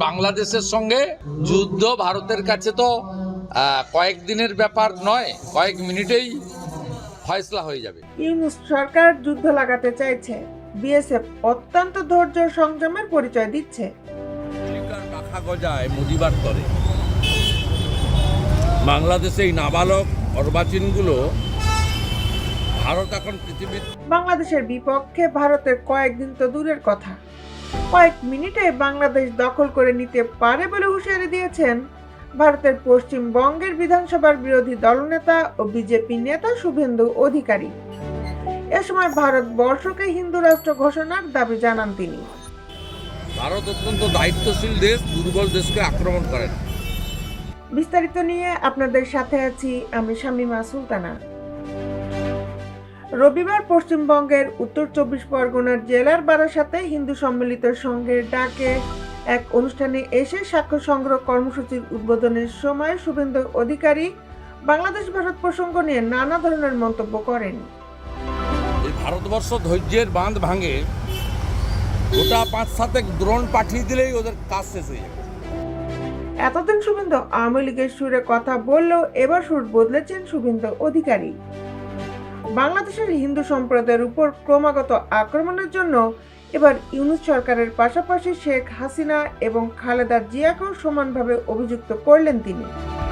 বাংলাদেশের সঙ্গে যুদ্ধ ভারতের কাছে তো কয়েকদিনের ব্যাপার নয়, কয়েক মিনিটেই ফয়সলা হয়ে যাবে। ইউনূস সরকার যুদ্ধ লাগাতে চাইছে, বিএসএফ অত্যন্ত ধৈর্য সংযমের পরিচয় দিচ্ছে। পাখা গজায় মুজিবার তরে বাংলাদেশে এই নাবালক অর্বাচীনগুলো ভারত এখন পৃথিবীর বাংলাদেশের বিপক্ষে ভারতের কয়েকদিন তো দূরের কথা, কয়েক মিনিটে বাংলাদেশ দখল করে নিতে পারে বলে হুঁশিয়ারি দিয়েছেন ভারতের পশ্চিমবঙ্গের বিধানসভার বিরোধী দলনেতা ও বিজেপি নেতা শুভেন্দু অধিকারী। এ সময় ভারতবর্ষকে হিন্দু রাষ্ট্র ঘোষণার দাবি জানান তিনি। ভারত অত্যন্ত দায়িত্বশীল দেশ, দুর্বল দেশকে আক্রমণ করে না। বিস্তারিত নিয়ে আপনাদের সাথে আছি আমি শামীমা সুলতানা। রবিবার পশ্চিমবঙ্গের উত্তর 24 পরগনার জেলার বারাসাতে হিন্দু সম্মিলিত সংঘের ডাকে এক অনুষ্ঠানে এসে সাক্ষ্য সংগ্রহ কর্মসূচির উদ্বোধনের সময় শুভেন্দু অধিকারী বাংলাদেশ ভারত প্রসঙ্গ নিয়ে নানা ধরনের মন্তব্য করেন। এই ভারতবর্ষ ধৈর্যের বাঁধ ভাঙে, গোটা 5-7 দ্রোণ পাঠিয়ে দিলেই ওদের কাজ শেষ হয়ে যাবে। এতদিন শুভেন্দু আওয়ামী লীগের সুরে কথা বললেও এবার সুর বদলেছেন শুভেন্দু অধিকারী। বাংলাদেশের হিন্দু সম্প্রদায়ের উপর ক্রমাগত আক্রমণের জন্য এবার ইউনূস সরকারের পাশাপাশি শেখ হাসিনা এবং খালেদা জিয়াকেও সমানভাবে অভিযুক্ত করলেন তিনি।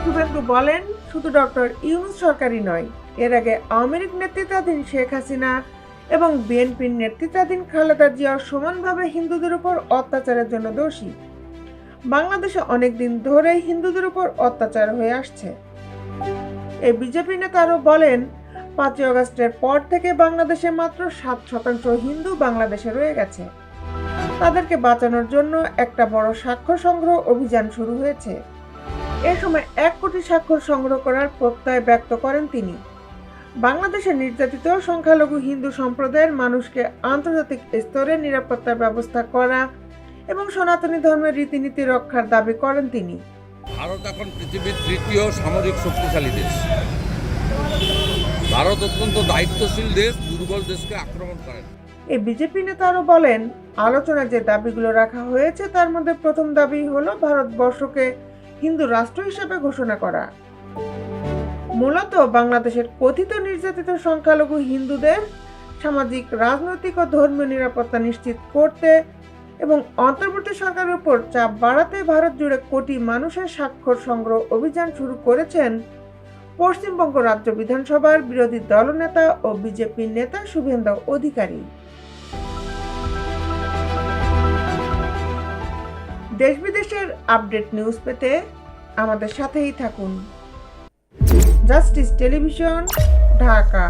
শুভেন্দু বলেন, শুধু ডক্টর ইউনূস সরকারই নয়, এর আগে আওয়ামী লীগ নেতৃত্বাধীন শেখ হাসিনা এবং বিএনপির নেতৃত্বাধীন খালেদা জিয়াও সমানভাবে হিন্দুদের উপর অত্যাচারের জন্য দোষী। বাংলাদেশে অনেকদিন ধরেই হিন্দুদের উপর অত্যাচার হয়ে আসছে। এই বিজেপি নেতা আরও বলেন, 5 আগস্টের পর থেকে বাংলাদেশে মাত্র 7% হিন্দু বাংলাদেশে রয়ে গেছে। তাদেরকে বাঁচানোর জন্য একটা বড় স্বাক্ষর সংগ্রহ অভিযান শুরু হয়েছে। এ সময় 1 কোটি স্বাক্ষর সংগ্রহ করার প্রত্যয় ব্যক্ত করেন তিনি। বাংলাদেশে নির্যাতিত সংখ্যালঘু হিন্দু সম্প্রদায়ের মানুষকে আন্তর্জাতিক স্তরে নিরাপত্তার ব্যবস্থা করা এবং সনাতনী ধর্মের রীতিনীতি রক্ষার দাবি করেন তিনি। ভারত এখন পৃথিবীর তৃতীয় সামরিক শক্তিশালী দেশ। ভারত অত্যন্ত দায়িত্বশীল দেশ, দুর্বল দেশকে আক্রমণ করে না। এই বিজেপি নেতা আরও বলেন, আলোচনায় যে দাবিগুলো রাখা হয়েছে তার মধ্যে প্রথম দাবি হলো ভারতবর্ষকে হিন্দু রাষ্ট্র হিসেবে ঘোষণা করা। মূলত বাংলাদেশের কথিত নির্যাতিত সংখ্যালঘু হিন্দুদের সামাজিক, রাজনৈতিক ও ধর্মীয় নিরাপত্তা নিশ্চিত করতে এবং অন্তর্বর্তী সরকারের উপর চাপ বাড়াতে ভারত জুড়ে কোটি মানুষের স্বাক্ষর সংগ্রহ অভিযান শুরু করেছেন পশ্চিমবঙ্গ রাজ্য বিধানসভার বিরোধী দলনেতা ও বিজেপি নেতা শুভেন্দু অধিকারী। দেশ বিদেশের আপডেট নিউজ পেতে আমাদের সাথেই থাকুন। Justice television, Dhaka.